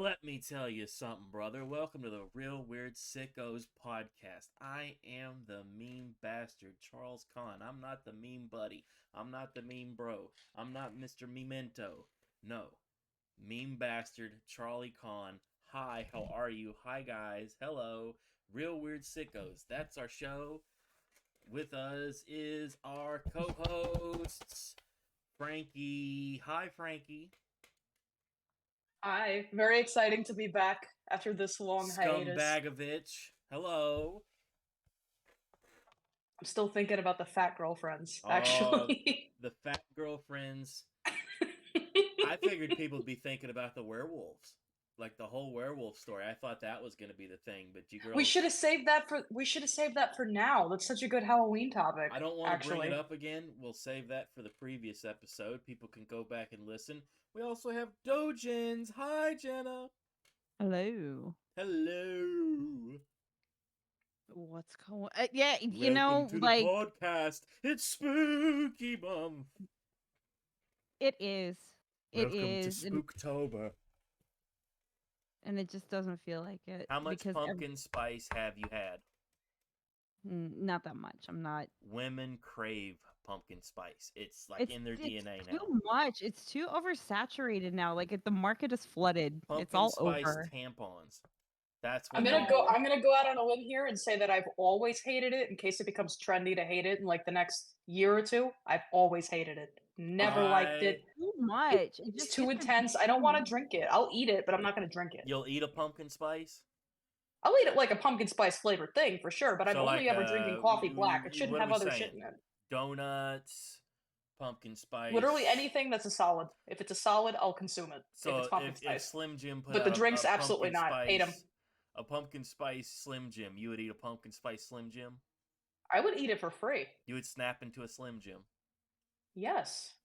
Let me tell you something, brother. Welcome to the Real Weird Sickos podcast. I am the meme bastard, Charles Kahn. I'm not the meme buddy. I'm not the meme bro. I'm not Mr. Memento. No. Meme bastard, Charlie Kahn. Hi, how are you? Hi, guys. Hello. Real Weird Sickos. That's our show. With us is our co-hosts, Frankie. Hi, Frankie. Hi, very exciting to be back after this long hiatus. Scumbagovich. Hello. I'm still thinking about the fat girlfriends, actually. The fat girlfriends. I figured people would be thinking about the werewolves. Like the whole werewolf story. I thought that was going to be the thing, but you girls... We should have saved that for now. That's such a good Halloween topic. I don't want to bring it up again. We'll save that for the previous episode. People can go back and listen. We also have Dojins. Hi, Jenna. Hello. Hello. What's going? Yeah, Welcome to the podcast. It's spooky month. It is. Welcome to Spooktober. And it just doesn't feel like it. How much pumpkin spice have you had? Not that much. I'm not. Women crave pumpkin spice. It's like in their DNA now. Too much. It's too oversaturated now. Like the market is flooded. It's all pumpkin spice over. tampons. That's what I'm gonna go out on a limb here and say that I've always hated it. In case it becomes trendy to hate it in like the next year or two, I've always hated it. Never liked it. Too much. It's too intense. I don't want to drink it. I'll eat it, but I'm not going to drink it. You'll eat a pumpkin spice? I'll eat it like a pumpkin spice flavored thing for sure, but I'm only ever drinking coffee black. It shouldn't have other shit in it. Donuts, pumpkin spice. Literally anything that's a solid. If it's a solid, I'll consume it. So if it's pumpkin spice. If Slim Jim put but the drinks, absolutely not. Ate them. A pumpkin spice Slim Jim. You would eat a pumpkin spice Slim Jim? I would eat it for free. You would snap into a Slim Jim? Yes.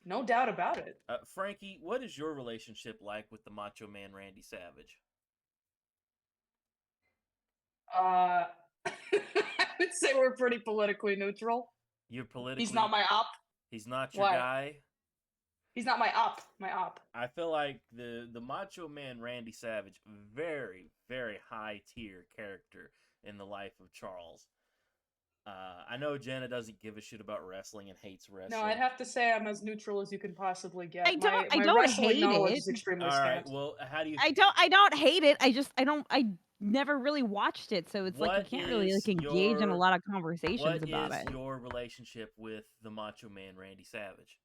No doubt about it. Frankie, what is your relationship like with the Macho Man Randy Savage? I would say we're pretty politically neutral. You're politically... He's not my op. He's not your guy? He's not my op. My op. I feel like the Macho Man Randy Savage, very, very high tier character in the life of Charles. I know Jenna doesn't give a shit about wrestling and hates wrestling. No, I'd have to say I'm as neutral as you can possibly get. I don't hate it. Is extremely All right, scant. well, how do you? I don't hate it. I never really watched it, so it's like you can't really like engage in a lot of conversations about it. What is your relationship with the Macho Man Randy Savage?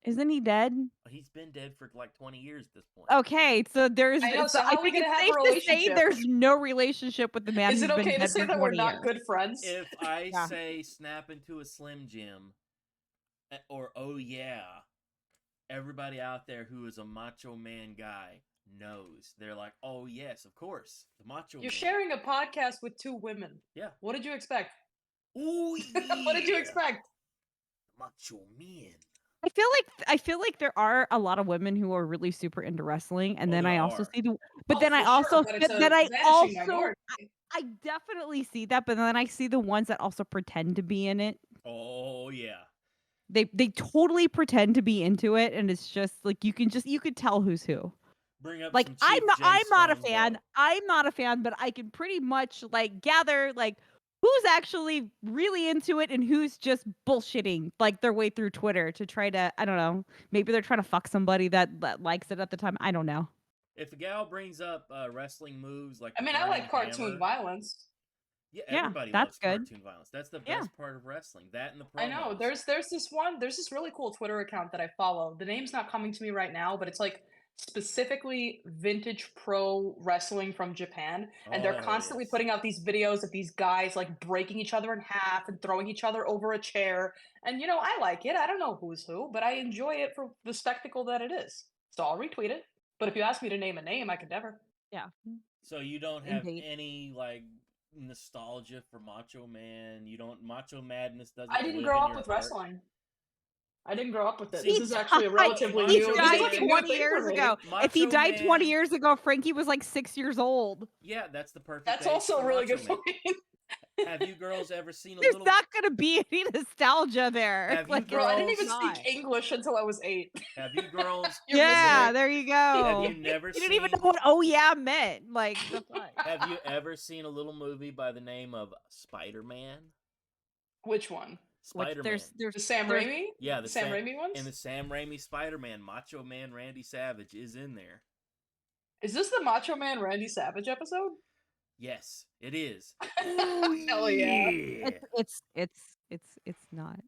Isn't he dead? He's been dead for like 20 years at this point. Okay, so there's. I know, so how are we gonna have a relationship? To say there's no relationship with the man. Is it who's okay been to say that we're not good friends? If I say snap into a Slim Jim, or oh yeah, everybody out there who is a Macho Man guy knows. They're like, oh yes, of course, the Macho Man. You're sharing a podcast with two women. Yeah. What did you expect? Oh yeah. What did you expect? Macho Man. I feel like there are a lot of women who are really super into wrestling, and then I also see the. But then I definitely see that, but then I see the ones that also pretend to be in it. Oh yeah. They totally pretend to be into it, and it's just like you could tell who's who. Bring up like I'm not a fan. Though. I'm not a fan, but I can pretty much like gather like who's actually really into it and who's just bullshitting like their way through Twitter to try to, I don't know, maybe they're trying to fuck somebody that likes it at the time. I don't know. If a gal brings up wrestling moves like I like cartoon violence. Yeah, everybody loves cartoon violence. That's the best part of wrestling. That and the promos. I know. There's this really cool Twitter account that I follow. The name's not coming to me right now, but it's like specifically vintage pro wrestling from Japan, and they're constantly putting out these videos of these guys like breaking each other in half and throwing each other over a chair. And I like it. I don't know who's who, but I enjoy it for the spectacle that it is. So I'll retweet it. But if you ask me to name a name, I could never. Yeah. So you don't have any like nostalgia for Macho Man? You don't Macho Madness doesn't. I didn't grow up with wrestling. I didn't grow up with it. This is actually a relatively new. He died 20 years ago. If he died 20 years ago, Frankie was like 6 years old. Yeah, that's the perfect. That's also a really good point. Have you girls ever seen a There's little? not gonna be any nostalgia there. Have you Like, Bro, I didn't girls? even not. speak English until I was 8. Have you girls? You're missing Yeah, it. there you Have go. you never You didn't even know seen? what "oh yeah" meant. Like, the fuck. Have you ever seen a little movie by the name of Spider-Man? Which one? Which Spider-Man. The Sam there's Raimi? Yeah, The Sam Raimi ones? in the Sam Raimi Spider-Man, Macho Man Randy Savage is in there. Is this the Macho Man Randy Savage episode? Yes, it is. Hell yeah. It's not.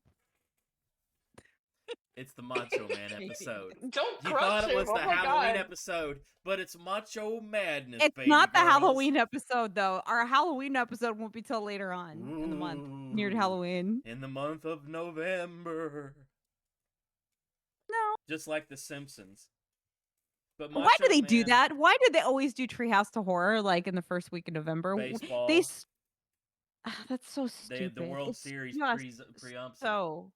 It's the Macho Man episode. Don't You crush thought it him. was Oh the my Halloween God. episode, but it's Macho Madness, It's baby not the girls. Halloween episode though. Our Halloween episode won't be till later on in the month, near Ooh, Halloween. in the month of November. No. Just like the Simpsons. But Why do they Macho do Man, that? Why do they always do Treehouse to Horror like in the first week of November? baseball, That's so stupid. the World It's Series just pre-umps. so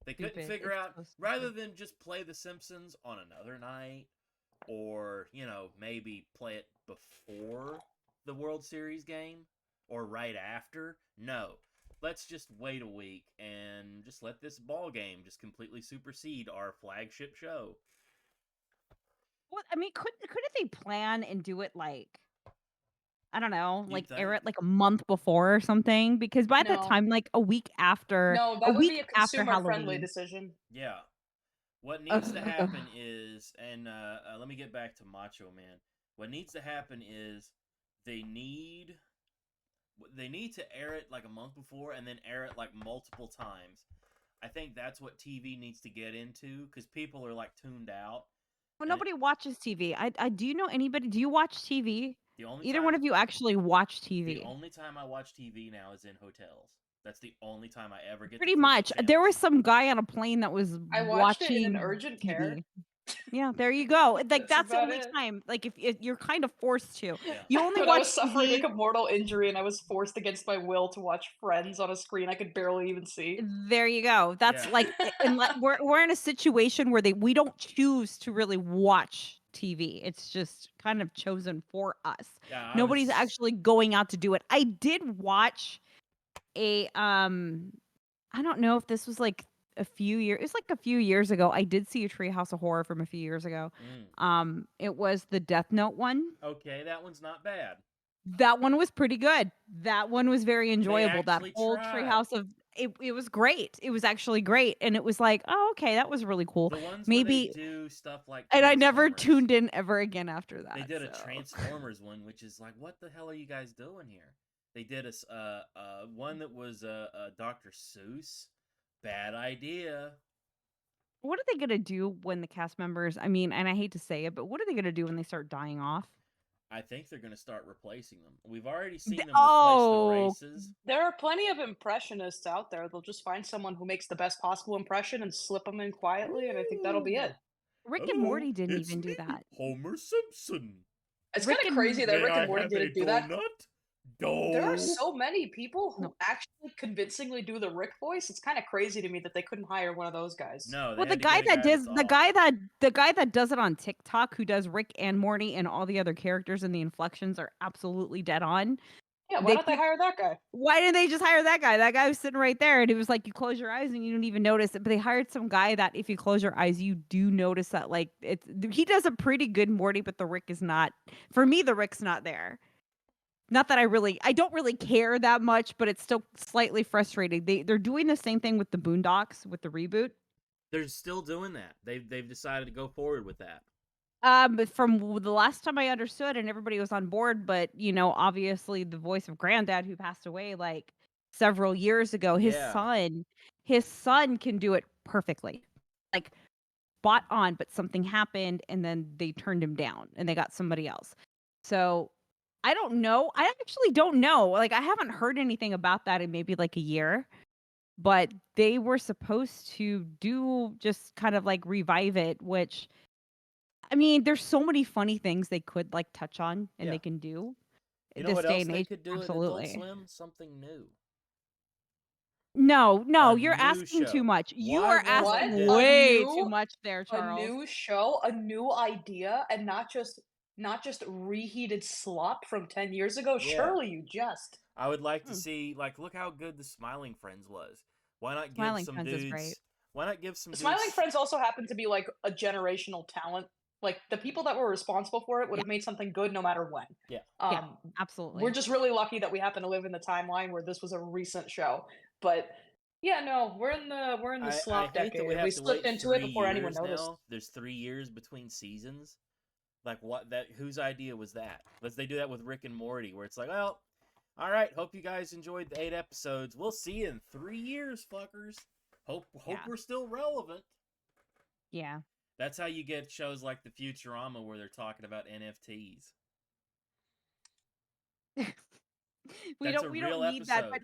They couldn't stupid. figure It's out, so stupid. rather than just play the Simpsons on another night, or, maybe play it before the World Series game, or right after. No. Let's just wait a week and just let this ball game just completely supersede our flagship show. Well, I mean, couldn't they plan and do it like, I don't know, You'd like air think. it like a month before or something? Because by that No. time, like a week after That would be a after consumer-friendly Halloween. decision. Yeah. What needs to happen is, and let me get back to Macho Man. What needs to happen is they need to air it like a month before and then air it like multiple times. I think that's what TV needs to get into, because people are like tuned out. Well, nobody watches TV. I do you know anybody? Do you watch TV? The only Either time, one of you actually watch the TV? only time I watch TV now is in hotels. That's the only time I ever get Pretty to flip much. the There channels. was some guy on a plane that was I watched it in watching an urgent care. TV. Yeah, there you go. Like that's the about only it. time. Like if you're kind of forced to. Yeah. You only When I watch was suffering like TV. a mortal injury and I was forced against my will to watch Friends on a screen I could barely even see. There you go. That's Yeah. like, and we're in a situation where we don't choose to really watch TV. It's just kind of chosen for us. Yeah, Nobody's actually going out to do it. I did watch a I don't know if this was like a few years. It's like a few years ago. I did see a Treehouse of Horror from a few years ago. It was the Death Note one. Okay, that one's not bad. That one was pretty good. That one was very enjoyable. That actually whole tried. Treehouse of it was great. It was actually great, and it was like, oh, okay, that was really cool. The ones Maybe where they do stuff like and I never Transformers. tuned in ever again after that. They did a so. Transformers one, which is like, what the hell are you guys doing here? They did a one that was Dr. Seuss. Bad idea. What are they gonna do when the cast members? I mean, and I hate to say it, but what are they gonna do when they start dying off? I think they're going to start replacing them. We've already seen them Oh. replace the races. There are plenty of impressionists out there. They'll just find someone who makes the best possible impression and slip them in quietly, and I think that'll be it. Rick and Morty didn't even do that. Homer Simpson. It's Rick kind of and- crazy that Rick and Morty didn't do that. There are No. so many people who No. actually convincingly do the Rick voice. It's kind of crazy to me that they couldn't hire one of those guys. No, Well, they the had to guy get a that does that's the off. guy that does it on TikTok, who does Rick and Morty and all the other characters and the inflections are absolutely dead on. Yeah, why They don't they hire that guy? Why didn't they just hire that guy? That guy was sitting right there, and it was like you close your eyes and you don't even notice it. But they hired some guy that if you close your eyes, you do notice that like he does a pretty good Morty, but the Rick is not. For me, the Rick's not there. Not that I don't really care that much, but it's still slightly frustrating. They're doing the same thing with the Boondocks with the reboot. They're still doing that. They've decided to go forward with that. But from the last time I understood, and everybody was on board, but obviously the voice of Granddad, who passed away like several years ago, his son can do it perfectly, like spot on. But something happened, and then they turned him down, and they got somebody else. So I don't know. I actually don't know. Like I haven't heard anything about that in maybe like a year. But they were supposed to do just kind of like revive it, which. I mean, there's so many funny things they could like touch on and they can do. You know this what day else and they age. could do Absolutely. in Adult Swim? Something new. No, A you're new asking show. too much. You Why are asking wasn't it- way A new- too much there, Charles. A new show, a new idea, and not just reheated slop from 10 years ago. Yeah. Surely you just. I would like to see, like, look how good the Smiling Friends was. Why not give Smiling some Friends is great. dudes? Why not give some The dudes? Smiling Friends also happened to be like a generational talent. Like the people that were responsible for it would Yeah. have made something good no matter when. Yeah. Yeah, We're absolutely. just really lucky that we happen to live in the timeline where this was a recent show. But yeah, no, we're in the I slop hate that we decade. We have to slipped wait into it 3 before anyone years noticed. now. There's 3 years between seasons. Like, what? That whose idea was that? They do that with Rick and Morty, where it's like, well, all right, hope you guys enjoyed the 8 episodes. We'll see you in 3 years, fuckers. Hope Yeah. we're still relevant. Yeah. That's how you get shows like the Futurama where they're talking about NFTs. we That's a don't real need that. episode. But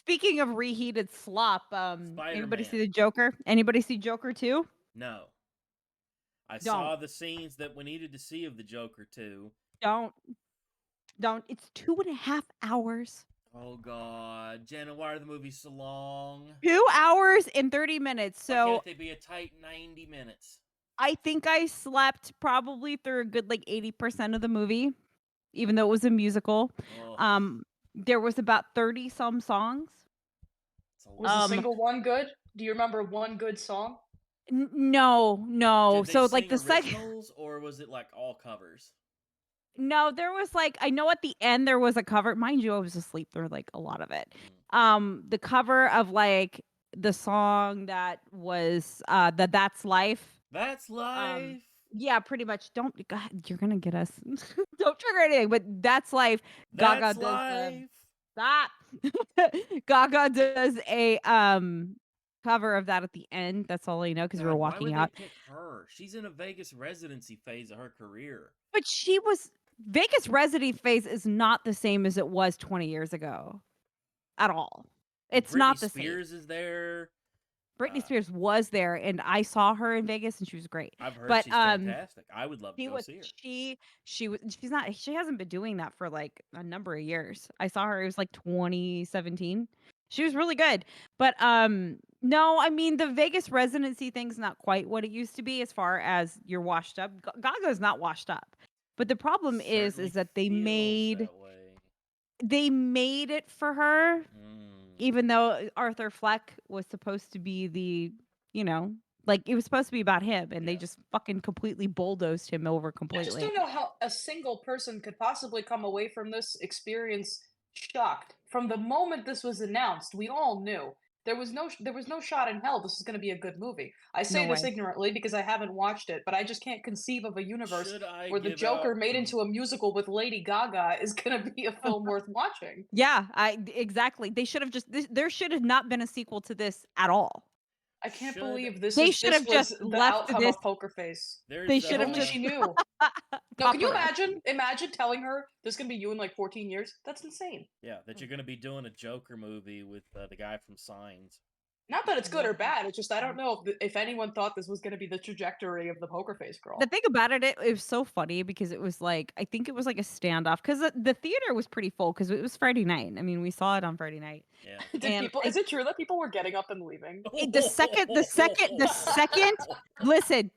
speaking of reheated slop, anybody Spider-Man. see the Joker? Anybody see Joker 2? No. I Don't. saw the scenes that we needed to see of the Joker 2. Don't. It's 2.5 hours. Oh God, Jenna, why are the movies so long? 2 hours and 30 minutes. Why So can't they be a tight 90 minutes? I think I slept probably through a good like 80% of the movie, even though it was a musical. Ugh, There was about 30 some songs. it's a Was a lot. single one good? Do you remember one good song? No. Did they So sing like the second, originals, or was it like all covers? no, there was like, I know at the end there was a cover. Mind you, I was asleep through like a lot of it. The cover of like the song that was That's Life. That's life. Yeah, pretty much. Don't, God, you're gonna get us. Don't trigger anything, but That's Life. That's Gaga does life. stop. Gaga does a cover of that at the end. That's all I know because we were God, why walking would out. they pick her? She's in a Vegas residency phase of her career. But she was Vegas residency phase is not the same as it was 20 years ago. At all. It's Britney not the Spears is there. Britney Spears was there, and I saw her in Vegas, and she was great. I've heard But she's fantastic. I would love to she go was see her. she hasn't been doing that for like a number of years. I saw her, it was like 2017. She was really good. But no, I mean the Vegas residency thing's not quite what it used to be as far as you're washed up. Gaga's not washed up. But the problem is Certainly that they feels made that way. it for her. Even though Arthur Fleck was supposed to be like it was supposed to be about him, and they just fucking completely bulldozed him over I just completely. don't know how a single person could possibly come away from this experience shocked. From the moment this was announced, we all knew there was no shot in hell this is going to be a good movie. I No say this way. ignorantly because I haven't watched it, but I just can't conceive of a universe Should I where the give Joker out? made into a musical with Lady Gaga is going to be a film worth watching. Yeah, exactly. They should have there should have not been a sequel to this at all. I can't Should believe They this should have was just the left outcome this. of Poker Face. They there's should If have only just she knew. No, can you Papa. imagine telling her this is gonna be you in like 14 years? That's insane. yeah, that you're gonna be doing a Joker movie with the guy from Signs. Not that it's good or bad. It's just I don't know if anyone thought this was gonna be the trajectory of the Poker Face girl. The thing about it was so funny because it was like I think it was like a standoff because the theater was pretty full because it was Friday night. I mean, we saw it on Friday night. Yeah. Did people? Is it true that people were getting up and leaving? The second listen,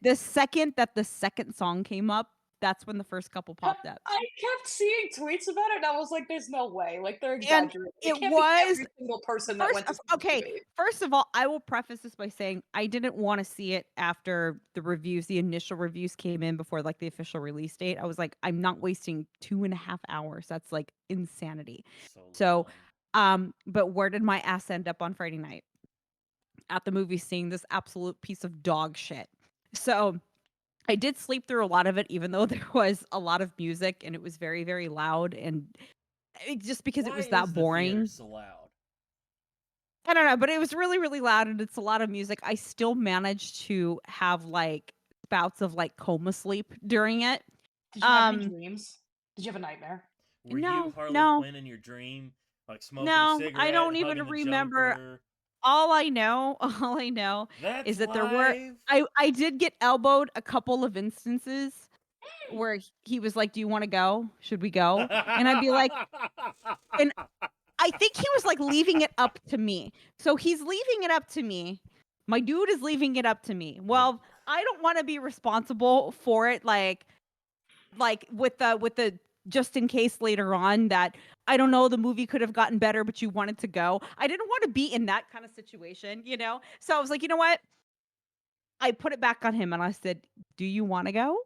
the second that the second song came up, that's when the first couple popped up. I kept seeing tweets about it, and I was like, "There's no way! Like they're And exaggerating." it can't was be every single person that went to see this okay. movie. First of all, I will preface this by saying I didn't want to see it after the initial reviews came in before like the official release date. I was like, I'm not wasting 2.5 hours. That's like insanity. So, but where did my ass end up on Friday night? At the movie seeing this absolute piece of dog shit. So I did sleep through a lot of it, even though there was a lot of music and it was very, very loud, and just because it was that boring. So loud. I don't know, but it was really, really loud, and it's a lot of music. I still managed to have like bouts of like coma sleep during it. Did you have any dreams? Did you have a nightmare? Were No, you Harley no. Quinn in your dream, like smoking No, a cigarette? I don't even hugging the remember. Joker? All I know That's is that there live. were I did get elbowed a couple of instances where he was like, "Do you want to go? Should we go?" And I'd be like, and I think he was like leaving it up to me. So he's leaving it up to me. My dude is leaving it up to me. Well, I don't want to be responsible for it, like with the just in case later on that, I don't know, the movie could have gotten better, but you wanted to go. I didn't want to be in that kind of situation, you know? So I was like, you know what? I put it back on him and I said, do you want to go?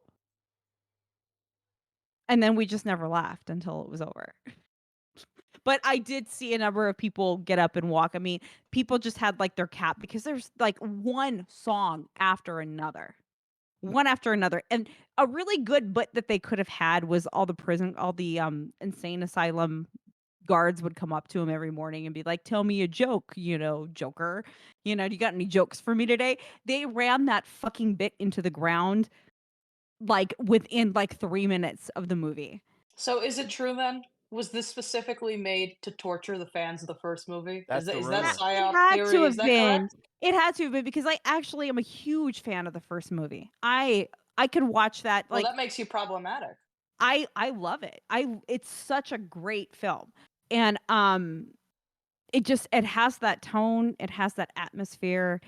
And then we just never laughed until it was over. But I did see a number of people get up and walk. I mean, people just had like their cap because there's like one song after another. One after another. And a really good bit that they could have had was all the insane asylum guards would come up to him every morning and be like, "Tell me a joke, you know, Joker. You know, do you got any jokes for me today?" They ran that fucking bit into the ground like within like 3 minutes of the movie. So is it true then? Was this specifically made to torture the fans of the first movie? That's the Is that rumor. It psyop had to theory? Is have that been. correct? It had to have been because I actually am a huge fan of the first movie. I could watch that Well, like that makes you problematic. I love it. It's such a great film. And it has that tone, it has that atmosphere.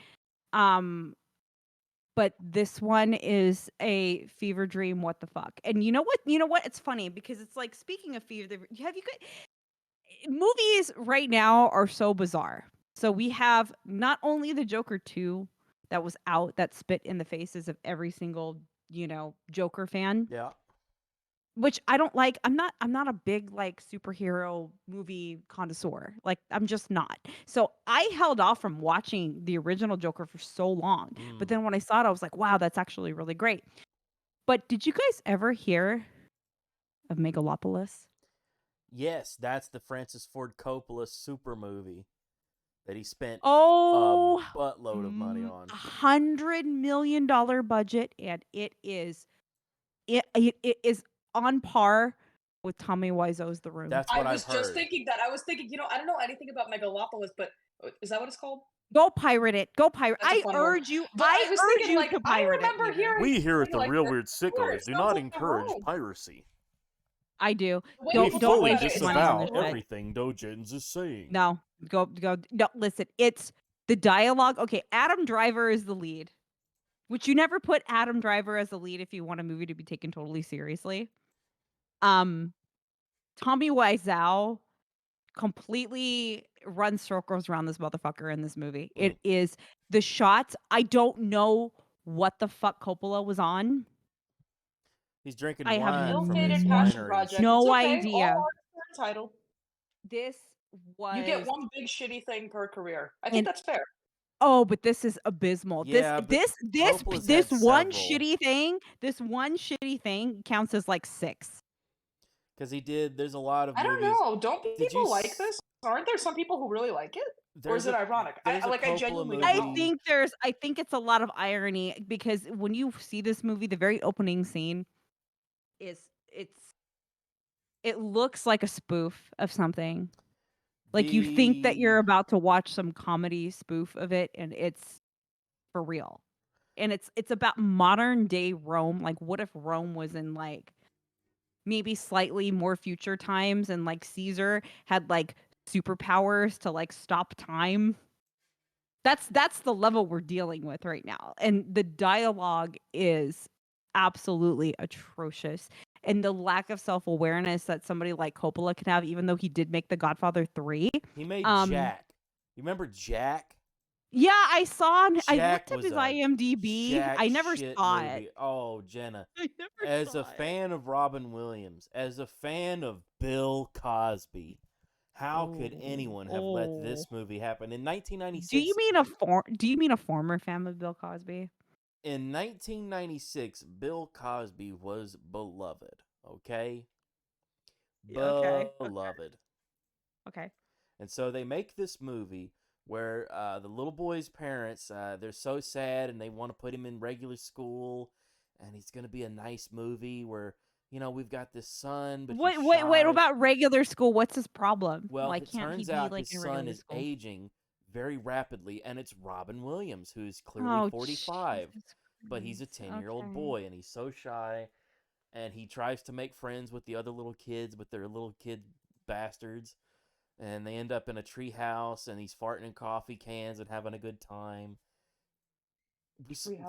Um but this one is a fever dream, what the fuck. And you know what? You know what? It's funny because it's like, speaking of fever, have you got movies right now are so bizarre. So we have not only the Joker 2 that was out that spit in the faces of every single, you know, Joker fan, Yeah. which I don't like. I'm not a big like superhero movie connoisseur. Like, I'm just not. So I held off from watching the original Joker for so long. But then when I saw it, I was like, wow, that's actually really great. But did you guys ever hear of Megalopolis? Yes, that's the Francis Ford Coppola super movie that he spent Oh, a buttload of money on. $100 million budget, and it is on par with Tommy Wiseau's The Room. That's I what I've was just heard. thinking that. I was thinking, I don't know anything about Megalopolis, but is that what it's called? Go pirate it. Go pirate. That's a I funny word. urge you. But I I was urge thinking, you like, to I pirate it, remember Weaver. hearing We here at something the like Real this. Weird Sure, it Sickos do sounds not like The encourage Room. piracy. I do. The way We people Don't talk fully waste about it, your it money sounds on disavow this like The Room. shit. everything Dojins is saying. No, go. No, listen. It's the dialogue. Okay, Adam Driver is the lead, which you never put Adam Driver as the lead if you want a movie to be taken totally seriously. Um, Tommy Wiseau completely runs circles around this motherfucker in this movie. It is the shots. I don't know what the fuck Coppola was on. He's drinking I have wine from his Ill-fated passion wineries. project. It's no okay. All idea. artists are entitled. This You get was one big shitty thing per career. I think and that's fair. oh, but this is abysmal. Yeah, but Coppola's This had one several. shitty thing counts as like 6. Because he did, there's a lot of I don't movies. know. Don't Did you people like this? Aren't there some people who really like it? Or is it ironic? There's a I Coppola genuinely don't know. movie. I think it's a lot of irony because when you see this movie, the very opening scene is it looks like a spoof of something. Like, you think that you're about to watch some comedy spoof of it, and it's for real. And it's about modern day Rome. Like, what if Rome was in like maybe slightly more future times, and like Caesar had like superpowers to like stop time? That's the level we're dealing with right now. And the dialogue is absolutely atrocious. And the lack of self-awareness that somebody like Coppola can have, even though he did make The Godfather 3. He made Jack. You remember Jack? Yeah, I saw I Jack looked up was his a IMDb. jack I never shit saw movie. it. Oh, Jenna. I never As saw a fan of Robin Williams, as a fan of Bill Cosby, how could anyone have let this movie happen? In 1996, Do you mean a former fan of Bill Cosby? in 1996, Bill Cosby was beloved, okay? Okay. Beloved. Okay. And so they make this movie where the little boy's parents, they're so sad and they want to put him in regular school, and it's going to be a nice movie where, we've got this son, but Wait, he's wait, wait. shy. About regular school, what's his problem? Well, Why it can't he turns be out like his in son regular is school? aging very rapidly, and it's Robin Williams, who's clearly Oh, 45, Jesus but he's a Christ. 10-year-old Okay. boy, and he's so shy, and he tries to make friends with the other little kids, but they're little kid bastards, and they end up in a tree house, and he's farting in coffee cans and having a good time.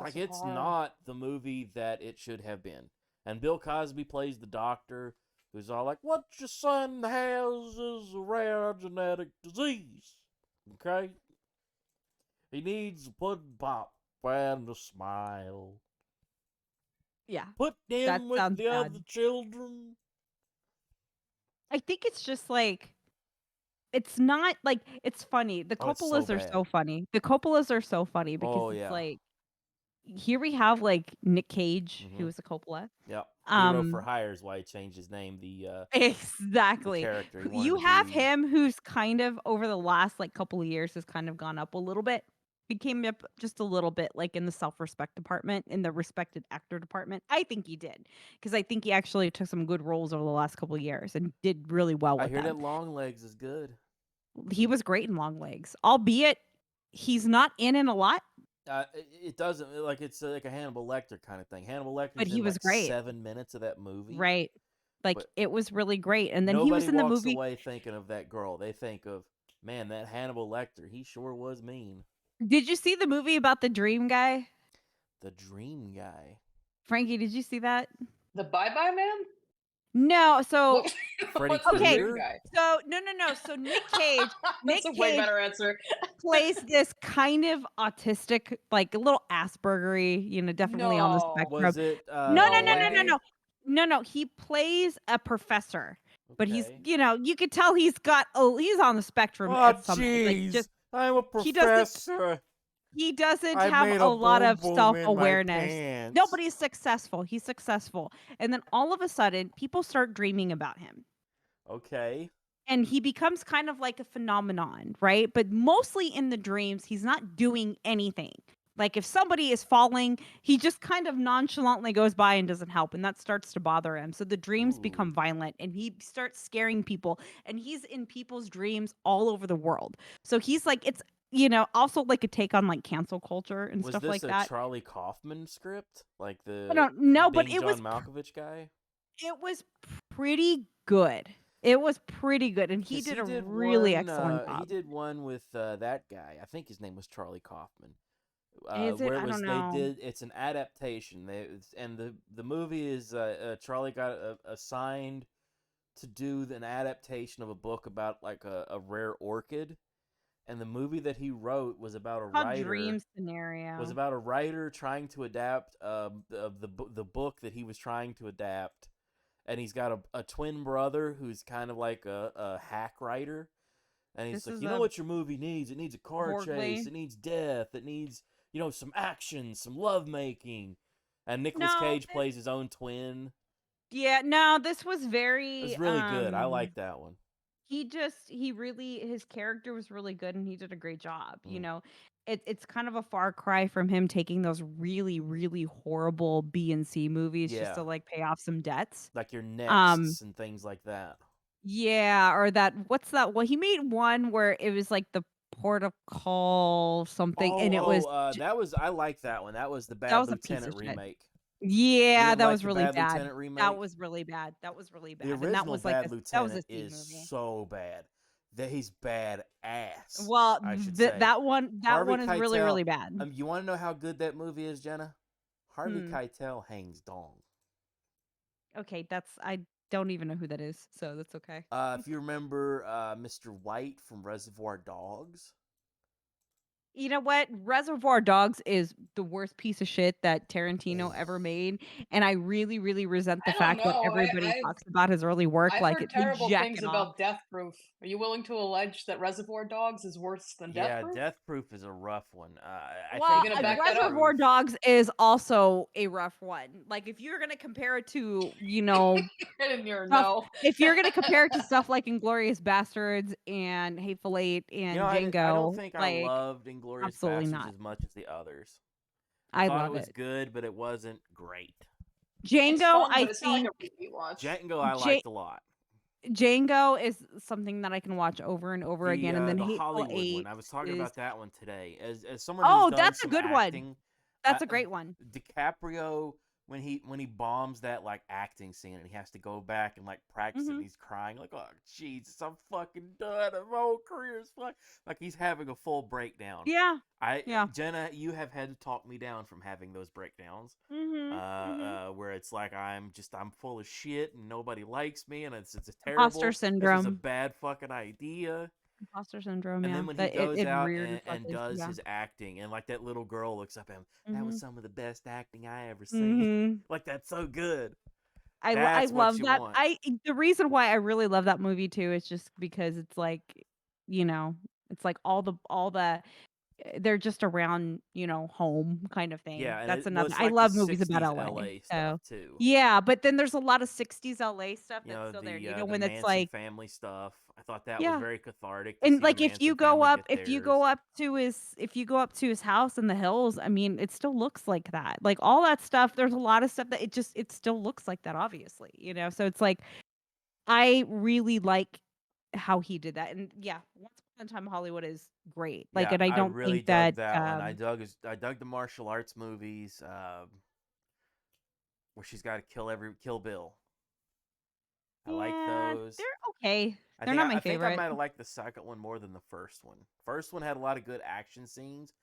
Like, it's not the movie that it should have been. And Bill Cosby plays the doctor who's all like, "What your son has is a rare genetic disease. Okay, he needs a pudding pop and a smile. Yeah, Put that him with sounds the bad. other children." I think it's just like it's not like it's funny. The Oh, it's so Coppolas are bad. so funny. The Coppolas are so funny because Oh it's yeah. like here we have like Nick Cage, who Mm-hmm. was a Coppola. Yep. Hero for Hire is why he changed his name. The Exactly. character he wanted You to have be. him who's kind of over the last like couple of years has kind of gone up a little bit. He came up just a little bit like in the self-respect department, in the respected actor department. I think he did because I think he actually took some good roles over the last couple of years and did really well I with hear them. that Long Legs is good. He was great in Long Legs, albeit he's not in a lot, It doesn't like it's like a Hannibal Lecter kind of thing. Hannibal but Lecter's he in was like great. 7 minutes of that movie, Right. Like but it was really great. And then he nobody was in the walks movie. away thinking of that girl. They think of, man, that Hannibal Lecter. He sure was mean. Did you see the movie about the dream guy? The Dream Guy. Frankie, did you see that? The Bye Bye Man? No, so What? Freddy What's the okay. dream Krueger? guy? So no. So Nick Cage That's a way better answer. plays this kind of autistic, like a little Aspergery, definitely on the No. spectrum. Was it No, No Mandy? way. No. He plays a professor, but he's, Okay. you could tell he's on the spectrum Oh, at some, like jeez. just I'm a he doesn't professor. he doesn't I have made a a lot boom of boom in my self-awareness. pants. No, but he's successful. He's successful. And then all of a sudden, people start dreaming about him. Okay. And he becomes kind of like a phenomenon, right? But mostly in the dreams, he's not doing anything. Like if somebody is falling, he just kind of nonchalantly goes by and doesn't help. And that starts to bother him. So the dreams Ooh. become violent and he starts scaring people. And he's in people's dreams all over the world. So he's like, it's, also like a take on like cancel culture and Was stuff this like a that. Charlie Kaufman script? Like I the don't know, but Being John Malkovich guy? it was pretty good. It was pretty good. And he 'Cause did a did really one. excellent He job. did one with that guy. I think his name was Charlie Kaufman. Is it? Where it I was don't they know. did. It's an adaptation. And the movie is Charlie got assigned to do an adaptation of a book about like a rare orchid. And the movie that he wrote was about a Called writer. Dream Scenario. Was about a writer trying to adapt the book that he was trying to adapt, and he's got a twin brother who's kind of like a hack writer, and he's This like, is you know a what your movie needs? It needs a car chase. Borgley. It needs death. It needs some action, some love making, and Nicolas No, Cage plays his own twin. no, this was It very was really good. I like that one. his character was really good and he did a great job. Mm. It's kind of a far cry from him taking those really, really horrible B and C movies just Yeah, to like pay off some debts. like your Um, Nexts and things like that. yeah, or that what's that? Well, he made one where it was like the protocol something, and it was That was I like that one. That was the that Bad was a piece Lieutenant of shit. remake. You Yeah, didn't that like was the really Bad bad. Lieutenant remake? That was really bad. That was really The bad. And that original was like Bad that was a Lieutenant C is movie. so bad that he's bad ass. Well, I should say that one Harvey is really, Keitel. really bad. You want to know how good that movie is, Jenna? Harvey Hmm. Keitel hangs dong. Okay, I don't even know who that is, so that's okay. If you remember Mr. White from Reservoir Dogs. You know what? Reservoir Dogs is the worst piece of shit that Tarantino ever made, and I really, really resent the I don't fact that know. everybody talks about his early work I've like heard they terrible jack things it off. about Death Proof. Are you willing to allege that Reservoir Dogs is worse than Death Yeah, Proof? Death Proof is a rough one. I Well, think gonna back that up? Reservoir Dogs is also a rough one. Like if you're gonna compare it to, In your stuff, no. if you're gonna compare it to stuff like Inglorious Bastards and Hateful Eight and I don't Django, think I like loved Inglourious absolutely Bastards not. as much as the others. I I thought it love was it. good, but it wasn't great. It's Django, fun, I but it's not like think a repeat watch. Django I liked a lot. Django is something that I can watch over and over again, and then The Hateful Hollywood Eight one. I was talking is about that one today. As someone who's done that's a some good one. acting, That's a great one. DiCaprio when he bombs that like acting scene and he has to go back and like practice it and he's crying like, oh Jesus, I'm fucking done. My whole career is like he's having a full breakdown. Yeah. Jenna, you have had to talk me down from having those breakdowns. Where it's like I'm full of shit and nobody likes me and it's terrible. Imposter syndrome. This was a bad fucking idea. Imposter syndrome. And then when he goes out and does his acting, and like that little girl looks up at him, that was some of the best acting I ever seen. Like that's so good. I love that. The reason why I really love that movie too is just because it's like, it's like all the they're just around, home kind of thing. Yeah, and that's well, another. it's I like love the movies about 60s LA. stuff too. Yeah, but then there's a lot of 60s LA stuff that's still there. The when it's Manson like family stuff. I thought that was very cathartic. And like if you go up to his house in the hills, I mean, it still looks like that. Like all that stuff, there's a lot of stuff that it still looks like that, obviously, So it's like I really like how he did that. And yeah, Once Upon a Time in Hollywood is great. Like, and I don't really think dug that one. I dug the martial arts movies, where she's got to kill Bill. I like those. They're okay. They're not my favorite. I think I might have liked the second one more than the first one. First one had a lot of good action scenes.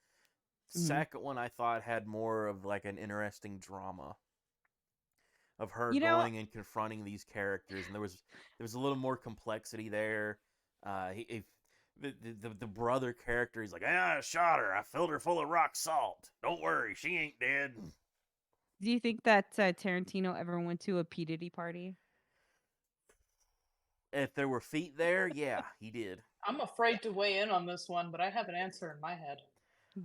Second one I thought had more of like an interesting drama of her going and confronting these characters, and there was a little more complexity there. The brother character, he's like, I shot her. I filled her full of rock salt. Don't worry, she ain't dead. Do you think that Tarantino ever went to a P. Diddy party? If there were feet there, yeah, he did. I'm afraid to weigh in on this one, but I have an answer in my head.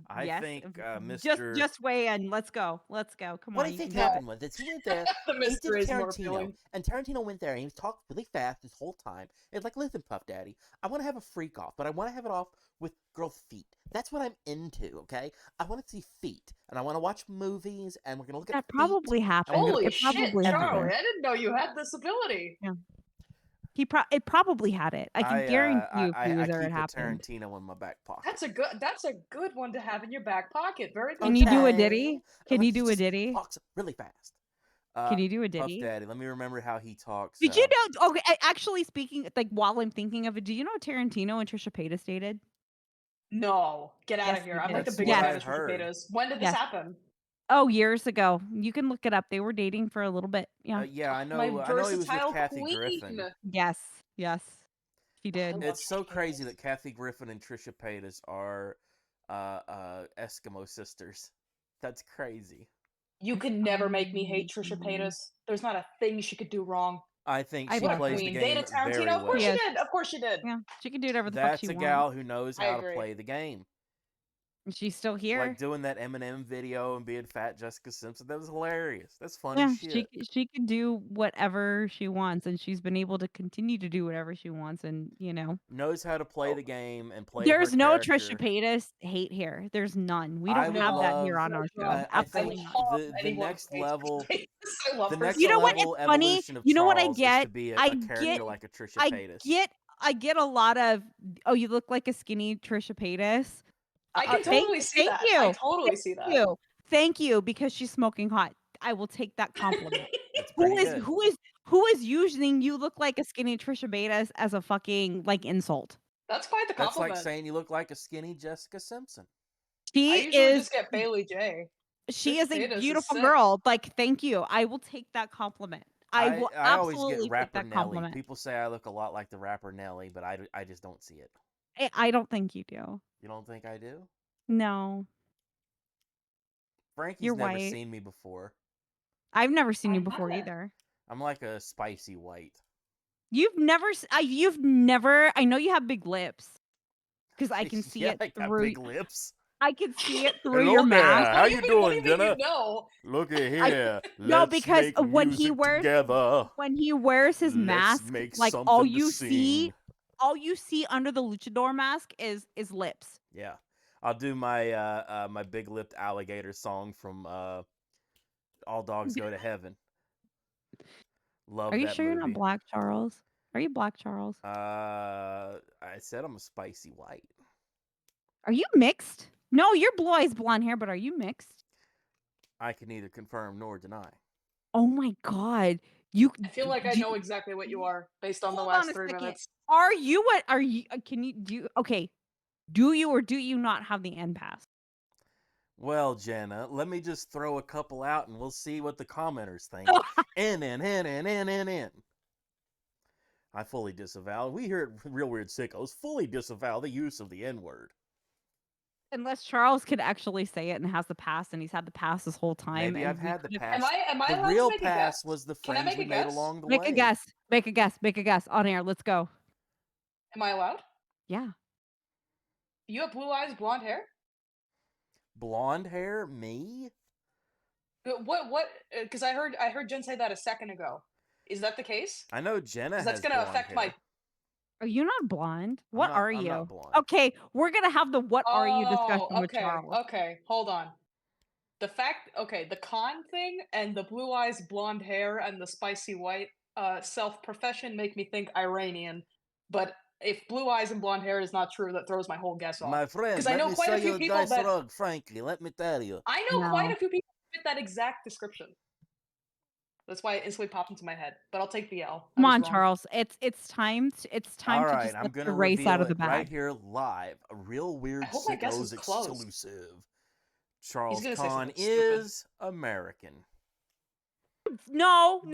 I think Mr. Just weigh in. Let's go. Come on. What do you think happened was he went there. The mystery is more Tarantino, appealing. and Tarantino went there and he was talking really fast this whole time. It's like, listen, Puff Daddy, I want to have a freak off, but I want to have it off with girls' feet. That's what I'm into. Okay, I want to see feet, and I want to watch movies, and we're gonna look at that probably happened. Holy it shit, probably Charlie! I didn't know you had this ability. Yeah. It probably had it. I can guarantee you if he was there, it happened. Tarantino in my back pocket. That's a good one to have in your back pocket. Very good. Can you do a ditty? Can you do a ditty? Talks really fast. Can you do a ditty? Puff Daddy, let me remember how he talks. Did you know? Okay, actually, speaking like while I'm thinking of it, do you know Tarantino and Trisha Paytas dated? No, get out of here! I'm like the biggest fan of Trisha Paytas. When did this happen? Oh, years ago. You can look it up. They were dating for a little bit. Yeah. I know. I know he was with Kathy Griffin. Yes. He did. It's so crazy that Kathy Griffin and Trisha Paytas are Eskimo sisters. That's crazy. You can never make me hate Trisha Paytas. There's not a thing she could do wrong. I think she plays the game Data Tarantino, very well. Of course she did. Of course she did. Yeah, she can do whatever the fuck she wants. That's a gal who knows how to play the game. She's still here. Like doing that Eminem video and being fat Jessica Simpson. That was hilarious. That's funny shit. She can do whatever she wants, and she's been able to continue to do whatever she wants, and knows how to play the game and play. There's no Trisha Paytas hate here. There's none. We don't have that here on our show. Absolutely not. The next level. The next you know what? level It's funny. You know what I get? To be a character like a Trisha Paytas. I get a lot of. Oh, you look like a skinny Trisha Paytas. I can totally see that. I totally see that. Thank you, because she's smoking hot. I will take that compliment. Who is using "you look like a skinny Trisha Paytas" as a fucking insult? That's quite the compliment. That's like saying you look like a skinny Jessica Simpson. She I usually just get Bailey J. She is a beautiful girl. Thank you. I will take that compliment. I will absolutely take that compliment. People say I look a lot like the rapper Nelly, but I just don't see it. I don't think you do. You don't think I do? No. Frankie's never seen me before. I've never seen you before either. I'm like a spicy white. You've never. I know you have big lips, because I can see it through. Big lips. I can see it through your mask. How you doing, Jenna? No. Look at here. No, because when he wears his mask, all you see under the luchador mask is lips. Yeah, I'll do my my big lipped alligator song from All Dogs Go to Heaven. Love. Are you that sure movie. you're not Black Charles? Are you Black Charles? I said I'm a spicy white. Are you mixed? No, you're blue eyes, blonde hair, but are you mixed? I can neither confirm nor deny. Oh my god. I feel like I do know exactly what you are based on the hold on last a 3 second. minutes. Are you can you do okay. Do you or do you not have the end pass? Well, Jenna, let me just throw a couple out and we'll see what the commenters think. N. I fully disavow. We here at Real Weird Sickos fully disavow the use of the N-word. Unless Charles could actually say it and has the pass, and he's had the pass this whole time. Maybe And I've we had the could've- pass. Am I The allowed to real make a pass guess? was the Can I friends make we a made guess? along the Make way. a guess. Make a guess. Make a guess on air. Let's go. Am I allowed? Yeah. You have blue eyes, blonde hair? Blonde hair? Me? What? Because I heard Jen say that a second ago. Is that the case? I know Jenna Because has that's gonna blonde affect hair. my. Are you not blonde? What are I'm you? not blonde. Okay, we're gonna have the what are you discussion Oh, with Charles. okay. Hold on. The con thing and the blue eyes, blonde hair, and the spicy white self-profession make me think Iranian. But if blue eyes and blonde hair is not true, that throws my whole guess off. My friend, 'Cause I let know me quite show a few you a people nice that rug, Frankie. Let me tell you. I know quite No. a few people who fit that exact description. That's why it instantly popped into my head. But I'll take the L. I Come was on, wrong. Charles. It's time All to right, just I'm let going the to race out reveal of the it right bag. here live. A Real I Weird hope my guess is Sickos close. exclusive. He's Charles gonna say Kahn something stupid. is American. No. Boo.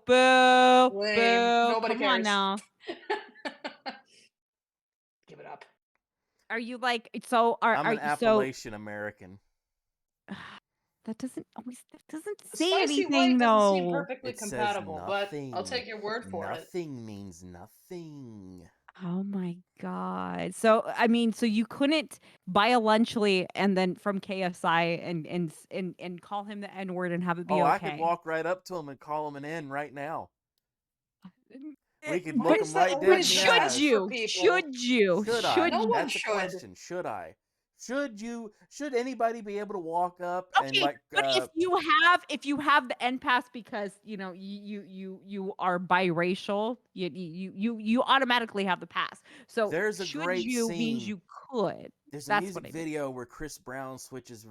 Boo. Lame. Boo. Nobody Come on cares. now. Give it up. Are you like so are I'm are an you so Appalachian American. that doesn't say Spicy anything white doesn't seem though. perfectly It says compatible, but I'll nothing. take your word for it. Nothing means nothing. Oh my god. So I mean, so you couldn't buy a lunchly and then from KSI and call him the N-word and have it be Oh, okay. I could walk right up to him and call him an N right now. We could Why look is him that right dead in always the the should best eyes. for you? people? Should you? Should I? No one That's the should. question. Should I? Should you? Should anybody be able to walk up and Okay, like? but if you have the N pass because you know you are biracial, you automatically have the pass. So There's a should great you means scene. you could. There's a That's music what I mean. video where Chris Brown switches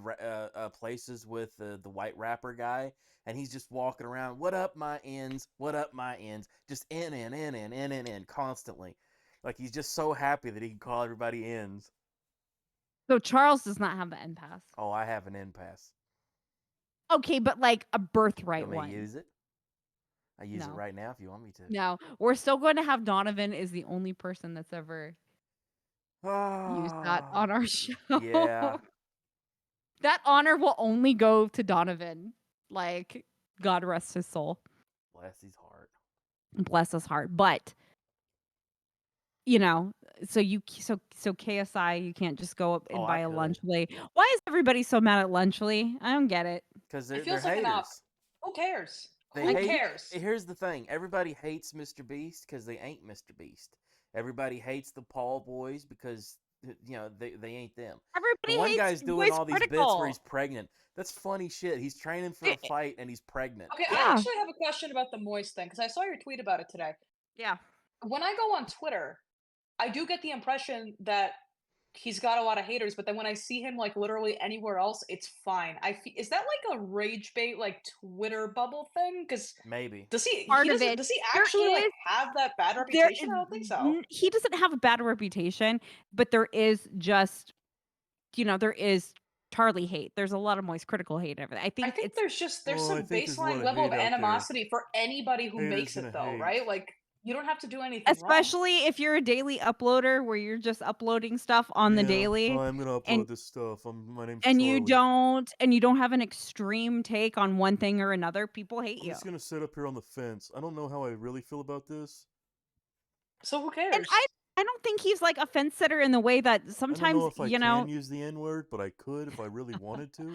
places with the white rapper guy, and he's just walking around. What up, my ends? What up, my ends? Just N constantly. Like he's just so happy that he can call everybody ends. So Charles does not have the N pass. Oh, I have an N pass. Okay, but like a You birthright want me one. to use it? I use it No. right now if you want me to. No, we're still going to have Donovan is the only person that's ever used that on our show. Yeah. That honor will only go to Donovan. Like, God rest his soul. Bless his heart. Bless his heart. But you know, so KSI, you can't just go up and Oh, buy I a could. Lunchly. Why is everybody so mad at Lunchly? I don't get it. Because It they're feels like an op. haters. Who cares? They Who hate. cares? Here's the thing: everybody hates Mr. Beast because they ain't Mr. Beast. Everybody hates the Paul boys because they ain't them. The Everybody one hates guy's doing Boys all these bits Critical. where he's pregnant. That's funny shit. He's training for a fight and he's pregnant. Okay, I Yeah. actually have a question about the moist thing because I saw your tweet about it today. Yeah. When I go on Twitter, I do get the impression that he's got a lot of haters, but then when I see him like literally anywhere else, it's fine. Is that like a rage bait like Twitter bubble thing? Because Maybe. does he Part of doesn't it. does he There actually like is- have that bad There, reputation? I don't think so. he doesn't have a bad reputation, but there is just, there is Charlie hate. There's a lot of Moist Critical hate over there. I think it's There's Oh, I some think there's a lot baseline of level of hate out there. animosity for anybody who Haters makes it gonna though, hate. right? Like you don't have to do anything wrong. especially if you're a daily uploader where you're just uploading stuff on the daily. Oh, I'm gonna upload and- this stuff. My name's and Charlie. you don't have an extreme take on one thing or another, people hate I'm you. just gonna sit up here on the fence. I don't know how I really feel about this. So who cares? And I don't think he's like a fence sitter in the way that I don't sometimes, know if I can use the N-word, but I could if I really wanted to.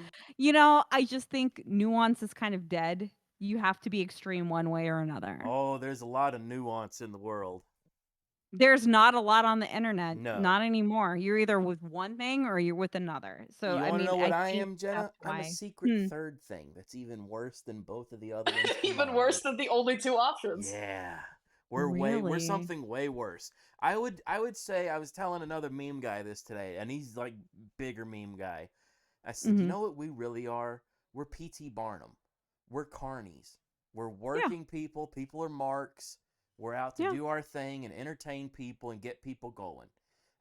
I just think nuance is kind of dead. You have to be extreme one way or another. Oh, there's a lot of nuance in the world. There's not a lot on the internet. No. Not anymore. You're either with one thing or you're with another. So You I want to mean, know what I I think am, Jenna? that's I'm a why. secret third thing that's even worse than both of the other ones Even combined. worse than the only two options. Yeah. We're Really? something way worse. I would say, I was telling another meme guy this today, and he's like bigger meme guy. I said, you know what we really are? We're P.T. Barnum. we're carnies. We're working people. People are marks. We're out to do our thing and entertain people and get people going.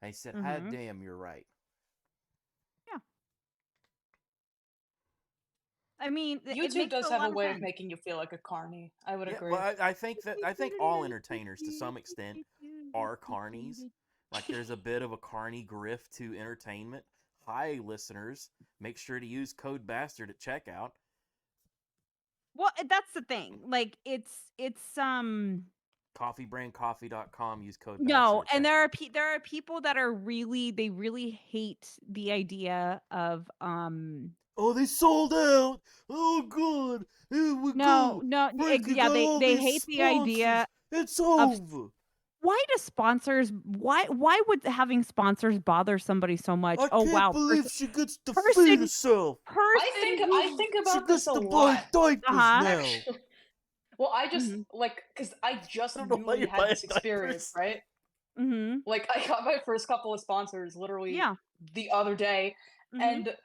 And he said, "Ah, damn, you're right." Yeah. I mean, it YouTube makes does a have a lot of way of sense. making you feel like a carny. I would Yeah, agree. well, I think all entertainers to some extent are carnies. Like there's a bit of a carny grift to entertainment. Hi, listeners, make sure to use code BASTARD at checkout. Well, that's the thing. Like it's Coffeebrandcoffee.com, use code no, BASTARD at and checkout. there are people that are really hate the idea of Oh, they sold out. Oh, good. Here we no, go. Frankie got all they these hate the sponsors. idea It's of over. why do sponsors why would having sponsors bother somebody so much? I Oh can't wow, believe she gets to feed person herself. I think She about this gets a to buy lot. diapers now. Actually. Well, I just Mhm. because I just I don't know why newly you're had buying this experience, diapers. right? Mhm. Like I got my first couple of sponsors literally Yeah. the other day, Mhm. and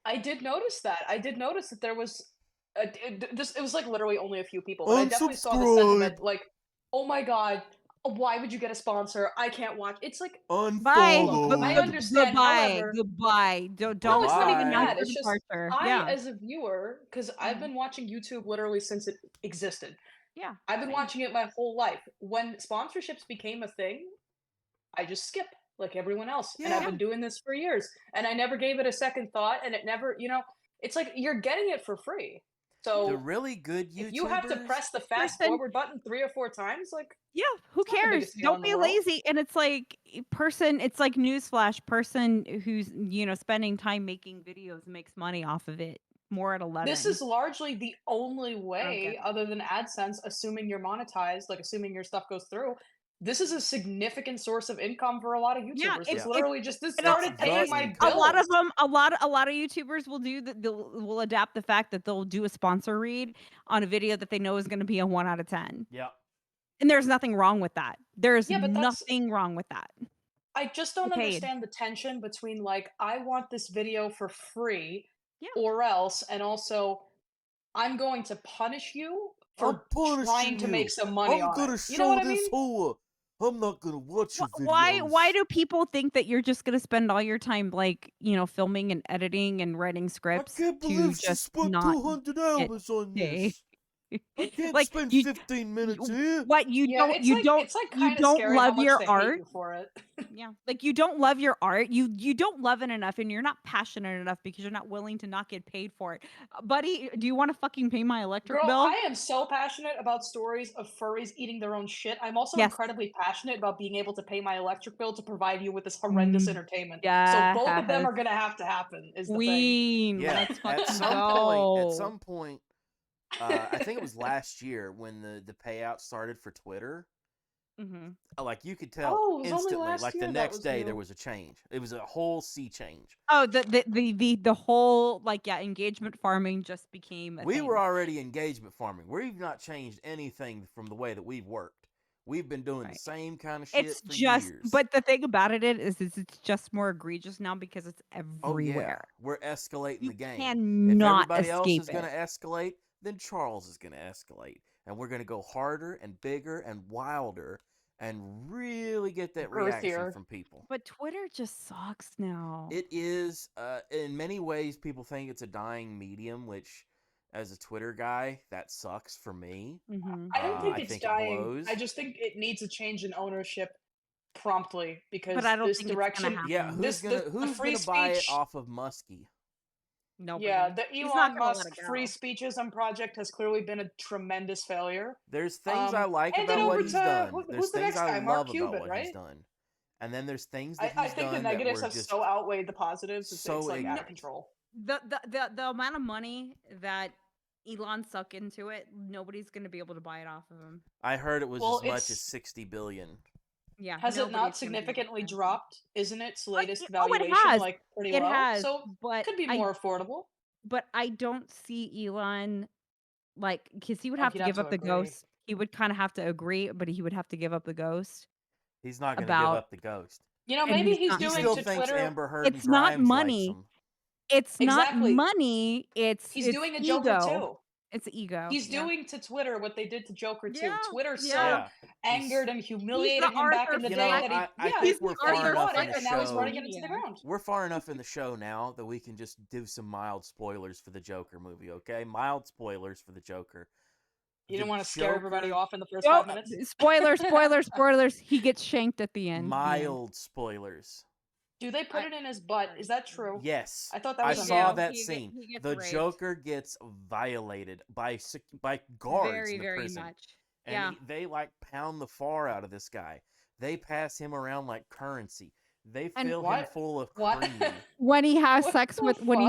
I did notice that. I did notice that there was it was like literally only a few people, but I definitely saw the sentiment Unsubscribe. like, "Oh my god, why would you get a sponsor? I can't watch." It's like, Bye. look, I Unfollow. understand. However, Goodbye. no, it's not even announce that. your It's just departure. I, Yeah. as a viewer, because I've been watching YouTube literally since it existed. Yeah. I've been Same. watching it my whole life. When sponsorships became a thing, I just skip like everyone else. And I've Yeah. been doing this for years. And I never gave it a second thought. And it never, it's like you're getting it for free. The So really good if you have to YouTubers. press the fast Person forward button 3 or 4 times, like, Yeah, who it's not the cares? biggest deal Don't in the be world. lazy. And it's like it's like newsflash, person who's, spending time making videos makes money off of it. More at 11. This is largely the only I don't get way, it. other than AdSense, assuming you're monetized, like assuming your stuff goes through. This is a significant source of income for a lot of Yeah, YouTubers. if It's Yeah. literally just this and started the paying my income. a lot of bills. them, a lot of YouTubers will do that. Will adapt the fact that they'll do a sponsor read on a video that they know is going to be a 1 out of 10, Yeah. and there's nothing wrong with that. There's Yeah, but that's nothing wrong with that. I just You're don't paid. understand the tension between like I want this video for free Yeah. or else, and also I'm going to punish you I'm for trying punishing to make you. some money I'm on gonna it. You know show what I this mean? whore. I'm not gonna watch your Why videos. do people think that you're just gonna spend all your time like, filming and editing and writing I scripts can't to believe she just spent not 200 get hours on paid? this. I can't Like spend you 15 minutes here. what Yeah, it's like you kind of don't scary how love much your they hate art? you for it. Yeah. Like you don't love your art. You don't love it enough and you're not passionate enough because you're not willing to not get paid for it. Buddy, do you want to fucking pay my electric Girl, bill? I am so passionate about stories of furries eating their own shit. I'm also Yes. incredibly passionate about being able to pay my electric bill to provide you with this horrendous Mm, entertainment. So yes. both of them are gonna have to happen, is the thing. Queen, Yeah. let's At fucking some go. point, I think it was last year when the payout started for Twitter. Like you could tell Oh, it was only instantly. last Like the year that next was day, there new. was a change. It was a whole sea change. Oh, the whole engagement farming just became a We thing. were already engagement farming. We've not changed anything from the way that we've worked. We've been doing the Right. same kind of shit It's for just, years. but the thing about it is it's just more egregious now because it's Oh yeah, everywhere. we're escalating You the game. If cannot everybody else escape is going it. to escalate, then Charles is going to escalate, and we're going to go harder and bigger and wilder, and really get that reaction Girthier. from people. But Twitter just sucks now. It is, in many ways, people think it's a dying medium, which, as a Twitter guy, that sucks for me. I don't think I it's think it dying. blows. I just think it needs a change in ownership promptly because But I don't this think it's gonna direction, happen. Yeah, this who's the gonna free buy it speech, off of Muskie? Nobody. yeah, the He's not Elon gonna let Musk it free go. speechism project has clearly been a tremendous failure. There's things I like Hand it about what over he's to done. There's who's the things next I guy? Mark love about Cuban, what right? he's done. And then there's things that I he's think the done that negatives were have just so outweighed the positives. It's so like out of ignorant. control. The amount of money that Elon suck into it, nobody's gonna be able to buy it off of him. I heard it was Well, as much as it's 60 billion. Yeah. has it nobody's not gonna be able significantly to. dropped? Isn't its latest it valuation has. like pretty It low? has, So but could be more affordable. but I don't see Elon because he would Oh, have he'd to have give to up the agree. ghost. He would kind of have to agree, but he would have to give up the ghost. He's not going to give About up the ghost. You know, and maybe he's he's not He gonna doing still to give up. thinks Twitter. Amber Heard and It's not Grimes likes money. him. It's not Exactly. money. It's He's doing a Joker ego. too. It's ego. He's doing to Twitter what they did to Joker too. Yeah, Twitter so Yeah. angered and humiliated him back in the You day know, that he I yeah, think we're that he far enough bought in it the and now he's show. running it into the ground. We're far enough in the show now that we can just do some mild spoilers for the Joker movie, okay? Mild spoilers for the Joker. You The didn't want to scare everybody Joker- off in the first Oh, 5 minutes? spoilers. He gets shanked at the end. Mild spoilers. Do they put it in his butt? Is that true? Yes. I thought that I was saw unreal. that scene. He gets The raped. Joker gets violated by guards Very, in the very prison. much. And Yeah. they like pound the far out of this guy. They pass him around like currency. They And fill him what? full of What? cream. When he has What sex the with fuck? when he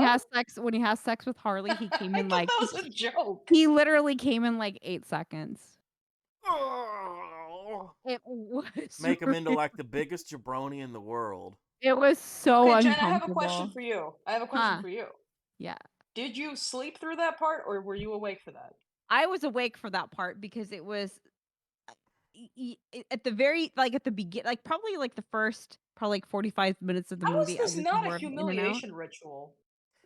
has sex with Harley, he came I in thought like that was a joke. he literally came in like 8 seconds. It was Make him into like the biggest jabroni in the world. It was so Okay, Jen, uncomfortable. I have a question for you. Huh. You. Yeah. Did you sleep through that part or were you awake for that? I was awake for that part because it was at the very at the begin probably like the first probably like 45 minutes of the How is movie. this not a more in and out. humiliation ritual?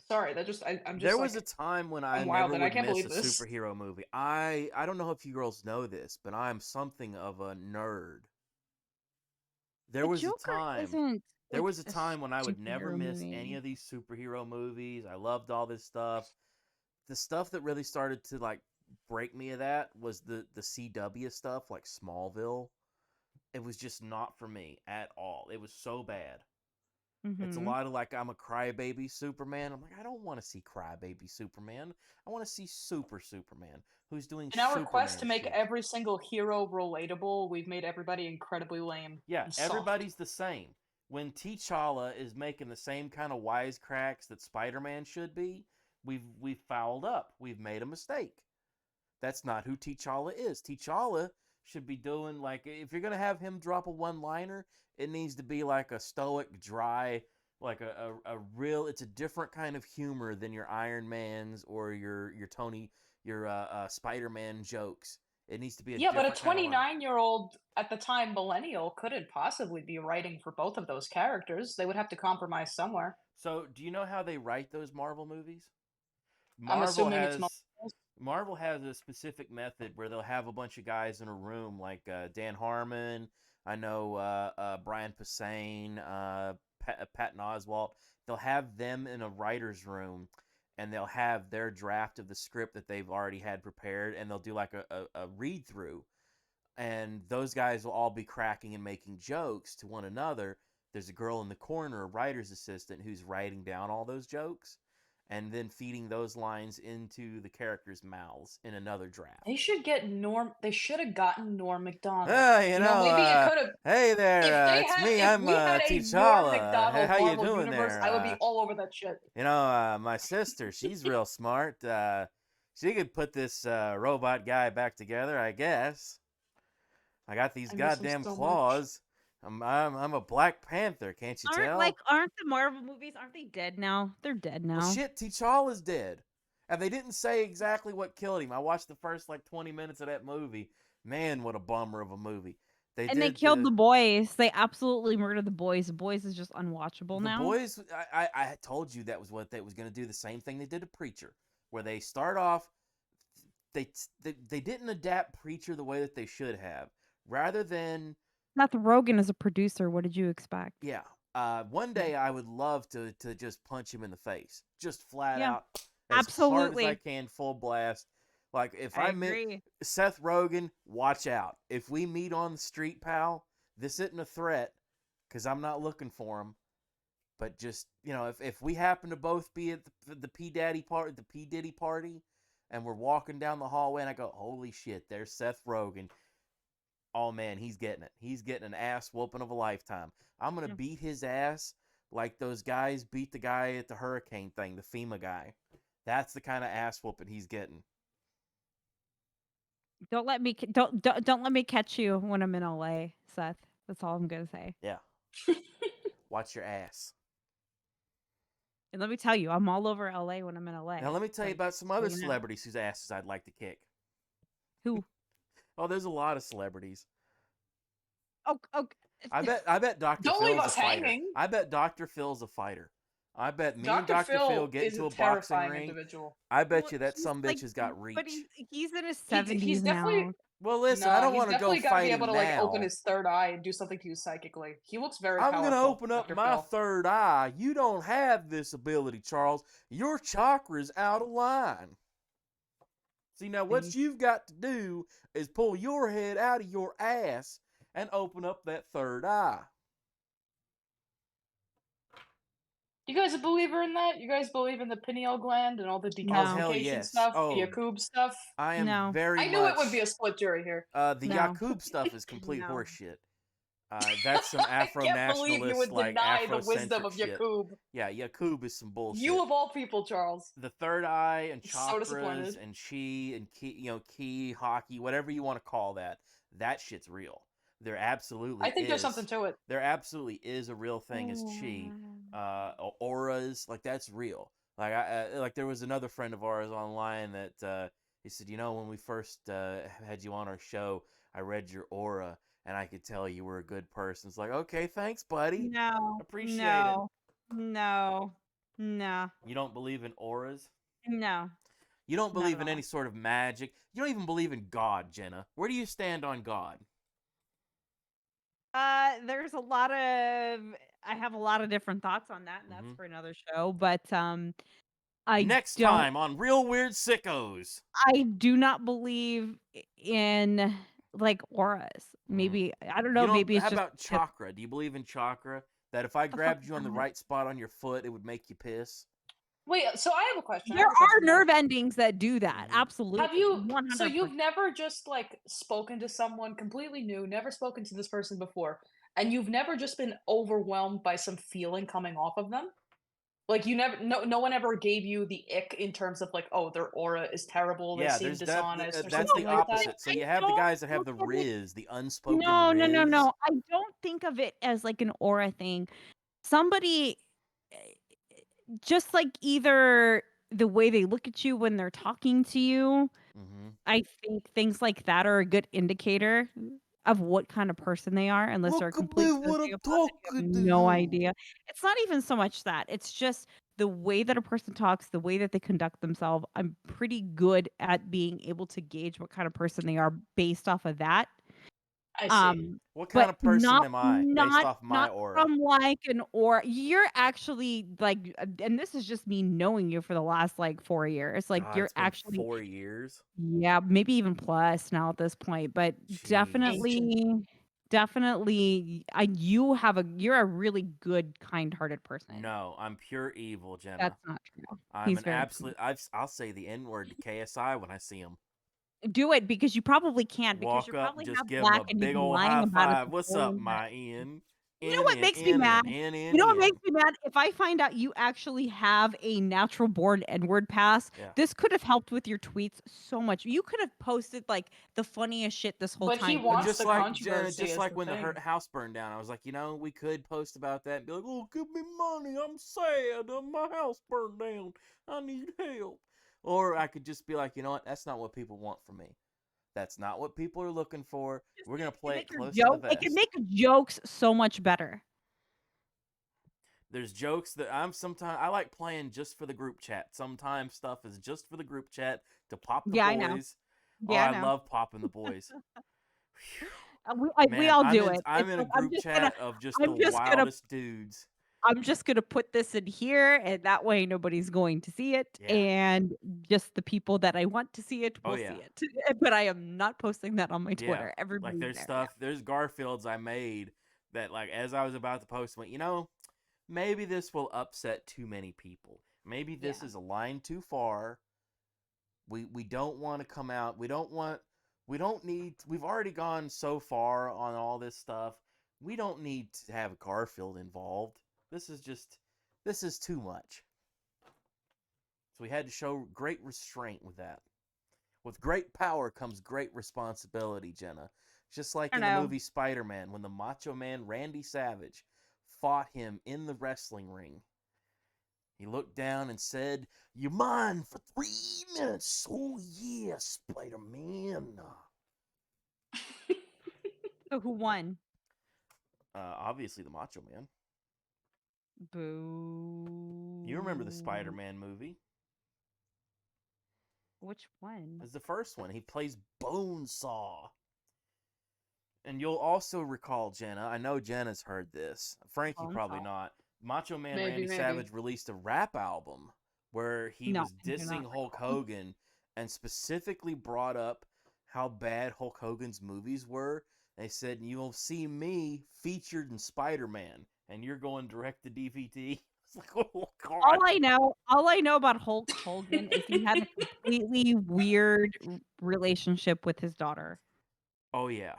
Sorry, that just I'm just There like was a time when I I'm wild never and I would can't miss a believe this. superhero movie. I don't know if you girls know this, but I'm something of a nerd. There The was a Joker time. isn't There like was a time when I would never superhero miss movie. any of these superhero movies. I loved all this stuff. The stuff that really started to like break me of that was the CW stuff, like Smallville. It was just not for me at all. It was so bad. It's a Mhm. lot of like, I'm a crybaby Superman. I'm like, I don't want to see crybaby Superman. I want to see Superman who's doing In our Superman quest to make shit. every single hero relatable, we've made everybody incredibly lame. Yeah, and soft. everybody's the same. When T'Challa is making the same kind of wisecracks that Spider-Man should be, we've fouled up. We've made a mistake. That's not who T'Challa is. T'Challa should be doing like, if you're gonna have him drop a one-liner, it needs to be like a stoic, dry, like a real. It's a different kind of humor than your Iron Man's or your Spider-Man jokes. It needs to be a Yeah, but a different kind of line. 29-year-old at the time millennial couldn't possibly be writing for both of those characters. They would have to compromise somewhere. So, do you know how they write those Marvel movies? I'm assuming it's Marvel has a specific method where they'll have a bunch of guys in a room, like Dan Harmon. I know Brian Posehn, Patton Oswalt. They'll have them in a writer's room, and they'll have their draft of the script that they've already had prepared, and they'll do like a read through. And those guys will all be cracking and making jokes to one another. There's a girl in the corner, a writer's assistant, who's writing down all those jokes and then feeding those lines into the characters' mouths in another draft. They should get Norm. They should have gotten Norm Macdonald. You know, maybe it could have. hey there, it's me. I'm we had a Norm T'Challa. Macdonald How you Marvel doing universe, there? I would be all over that shit. You know, my sister, she's real smart. She could put this robot guy back together, I guess. I got these I miss him goddamn so much. claws. I'm a Black Panther, can't you tell? Aren't the Marvel movies, aren't they dead now? They're dead now. Well, shit, T'Challa's dead. And they didn't say exactly what killed him. I watched the first, 20 minutes of that movie. Man, what a bummer of a movie. They killed the boys. They absolutely murdered the boys. The boys is just unwatchable now. The boys, I told you that was what they was going to do. The same thing they did to Preacher. Where they start off, they didn't adapt Preacher the way that they should have. Rather than... Seth Rogen is a producer. What did you expect? Yeah. One day I would love to just punch him in the face. Just flat out. As hard as I can, full blast. Like, if I meet Seth Rogen, watch out. If we meet on the street, pal, this isn't a threat, because I'm not looking for him. But just, if we happen to both be at the P. Diddy party, and we're walking down the hallway, and I go, holy shit, there's Seth Rogen. Oh, man, he's getting it. He's getting an ass whooping of a lifetime. I'm going to beat his ass like those guys beat the guy at the hurricane thing, the FEMA guy. That's the kind of ass whooping he's getting. Don't let me catch you when I'm in LA, Seth. That's all I'm gonna say. Yeah. Watch your ass. And let me tell you, I'm all over LA when I'm in LA. Now let me tell you about some other celebrities whose asses I'd like to kick. Who? Oh, there's a lot of celebrities. Oh. I bet Dr. Don't Phil's leave a us fighter. hanging. I bet Dr. Phil's a fighter. I bet me and Dr. Dr. Phil Phil get is into a a boxing terrifying ring. individual. I bet Well, you that he's some like, bitch has got but reach. he's in his He's 70s definitely now. Well, listen, I no. don't He's want to go definitely got to be fight able him to like open now. his third eye and do something to you psychically. He looks very I'm going to powerful, open up Dr. my Phil. third eye. You don't have this ability, Charles. Your chakra's out of line. See, now what you've got to do is pull your head out of your ass and open up that third eye. You guys a believer in that? You guys believe in the pineal gland and all the No. Oh, hell detoxification yes. stuff, Oh, the Yakub stuff? I am No. very I knew much... it would be a split jury here. The No. Yakub stuff is complete No. horseshit. That's some I can't believe you Afro-nationalist, would like, deny the wisdom Afrocentric of shit. Yakub. Yeah, Yakub is some bullshit. You of all people, Charles. The third eye and So disappointed. chakras and chi and ki, hockey, whatever you want to call that shit's real. There absolutely I think is. there's something to it. There absolutely is a real thing as chi. Auras, like, that's real. Like, like there was another friend of ours online that he said, you know, when we first had you on our show, I read your aura and I could tell you were a good person. It's like, okay, thanks, buddy. No. Appreciate No. No. You don't believe in auras? No. You don't Not believe at in all. any sort of magic. You don't even believe in God, Jenna. Where do you stand on God? There's a lot of I have a lot of different thoughts on that, and that's for another show. But I Next don't time on Real Weird Sickos. I do not believe in like auras. Maybe I don't know. You don't. Maybe it's How just about chakra? Do you believe in chakra? That if I the fuck grabbed is you on the that? right spot on your foot, it would make you piss? Wait, so I have a question. There are nerve endings that do that. Absolutely. Have you 100%. so you've never just like spoken to someone completely new, never spoken to this person before, and you've never just been overwhelmed by some feeling coming off of them? Like you never no one ever gave you the ick in terms of like, oh, their aura is terrible, they Yeah, seem dishonest or that's something the like that. opposite. So I you have the don't guys that have look the at it- riz, the unspoken No. riz. I don't think of it as like an aura thing. Somebody just like either the way they look at you when they're talking to you. I think things like that are a good indicator of what kind of person they are, unless they're a Look at complete me, what I'm sociopath and you talking have to no you. idea. It's not even so much that. It's just the way that a person talks, the way that they conduct themselves. I'm pretty good at being able to gauge what kind of person they are based off of that. I see. What kind But of person am I based off my not aura? from like an aura. You're actually like, and this is just me knowing you for the last like 4 years. Like God, you're it's been actually 4 years. yeah, maybe even plus now at this point, but Jeez. definitely you're a really good, kind-hearted person. No, I'm pure evil, Jenna. That's not true. I'm He's an very absolute. I'll say the N word to KSI when I see him. do it because you probably can't because you Walk up, probably just have give him black a and you've big been old lying high about it five. the What's whole up, time. my Ian? You know what makes me mad? You know what makes me mad? If I find out you actually have a natural born N-word pass, Yeah. this could have helped with your tweets so much. You could have posted like the funniest shit this whole But time. he wants Just the like Jenna, controversy just is like the when the thing. house burned down, I was like, you know, we could post about that and be like, oh, give me money, I'm sad, my house burned down, I need help. Or I could just be like, you know what, that's not what people want from me. That's not what people are looking for. We're gonna play it close to the vest. It can make jokes so much better. There's jokes that I like playing just for the group chat. Sometimes stuff is just for the group chat to pop the boys. I know. Yeah, I love popping the boys. We all do it. I'm in a group chat of just the wildest dudes. I'm just gonna put this in here, and that way nobody's going to see it, and just the people that I want to see it will see it. But I am not posting that on my Twitter. Everybody, like there's Garfields I made that like as I was about to post, went, you know, maybe this will upset too many people. Maybe this is a line too far. We don't want to come out. We don't need. We've already gone so far on all this stuff. We don't need to have Garfield involved. This is too much. So we had to show great restraint with that. With great power comes great responsibility, Jenna. Just like in the movie Spider-Man, when the Macho Man Randy Savage fought him in the wrestling ring. He looked down and said, "You're mine for 3 minutes. Oh yeah, Spider-Man." So who won? Obviously the Macho Man. Boo. You remember the Spider-Man movie? Which one? It's the first one. He plays Bonesaw. And you'll also recall, Jenna, I know Jenna's heard this. Frankie probably Bonesaw. not. Macho Man Maybe, Randy maybe. Savage released a rap album where he No, was I do dissing not Hulk recall. Hogan and specifically brought up how bad Hulk Hogan's movies were. They said, you'll see me featured in Spider-Man, and you're going direct to DVD. It's like, oh, God. All I know about Hulk Hogan is he had a completely weird relationship with his daughter. Oh, yeah.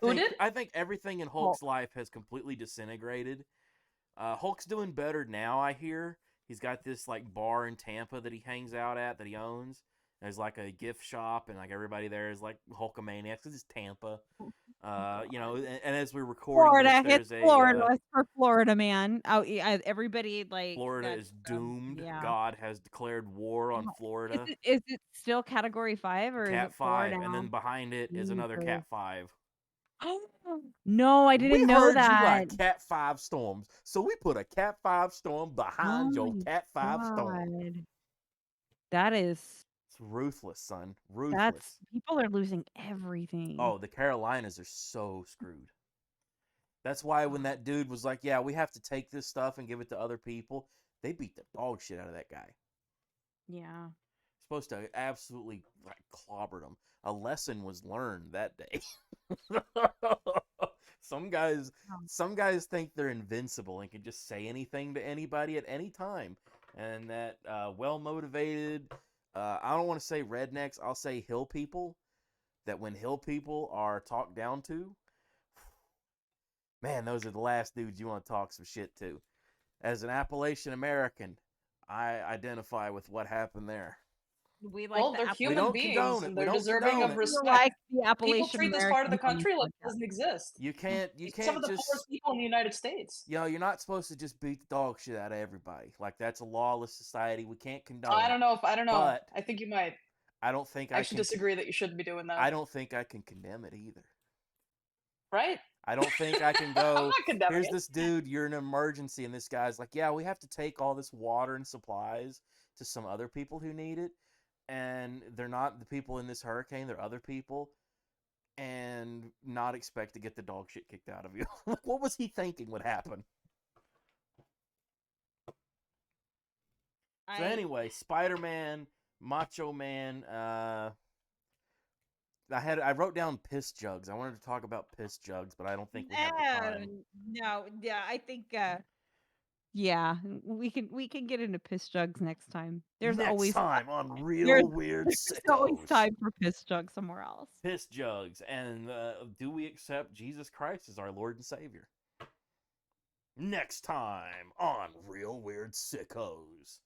Who did? I think everything in Hulk's life has completely disintegrated. Hulk's doing better now, I hear. He's got this like bar in Tampa that he hangs out at that he owns. There's like a gift shop, and like everybody there is like Hulkamaniacs because it's Tampa. You know, and as we're recording Florida, this, it's Florida. It's for Florida, man. Oh, yeah, everybody like Florida got, is doomed. yeah. God has declared war on Florida. Is it still Category 5 or Cat is it 4 5, now? and then behind it is another Cat 5. No, I didn't know We heard that. you like Cat 5 storms, so we put a Cat 5 storm behind your my Cat 5 storm. God. That is. It's ruthless, son. Ruthless. People are losing everything. Oh, the Carolinas are so screwed. That's why when that dude was like, yeah, we have to take this stuff and give it to other people, they beat the dog shit out of that guy. Yeah. Supposed to absolutely like clobbered him. A lesson was learned that day. Some guys think they're invincible and can just say anything to anybody at any time. And that well-motivated, I don't want to say rednecks, I'll say hill people, that when hill people are talked down to, man, those are the last dudes you want to talk some shit to. As an Appalachian American, I identify with what happened there. We like They're the human beings, and they're deserving of respect. like the Appalachian People treat this part of the American country like it doesn't exist. You can't Some of the just, poorest people in the United States. you know, you're not supposed to just beat the dog shit out of everybody. Like, that's a lawless society. We can't condone I don't know. But I think you might. I don't think I should disagree that you shouldn't be doing that. I don't think I can condemn it either. Right? I don't think I can I'm go, not condemning here's it. this dude, you're in an emergency, and this guy's like, yeah, we have to take all this water and supplies to some other people who need it, and they're not the people in this hurricane, they're other people, and not expect to get the dog shit kicked out of you. What was he thinking would happen? So anyway, Spider-Man, Macho Man, I wrote down piss jugs. I wanted to talk about piss jugs, but I don't think we have the time. No, yeah, I think yeah, we can get into piss jugs next time. There's next always time on Real Weird Sickos. There's always time for piss jugs somewhere else. Piss jugs, and do we accept Jesus Christ as our Lord and Savior? Next time on Real Weird Sickos.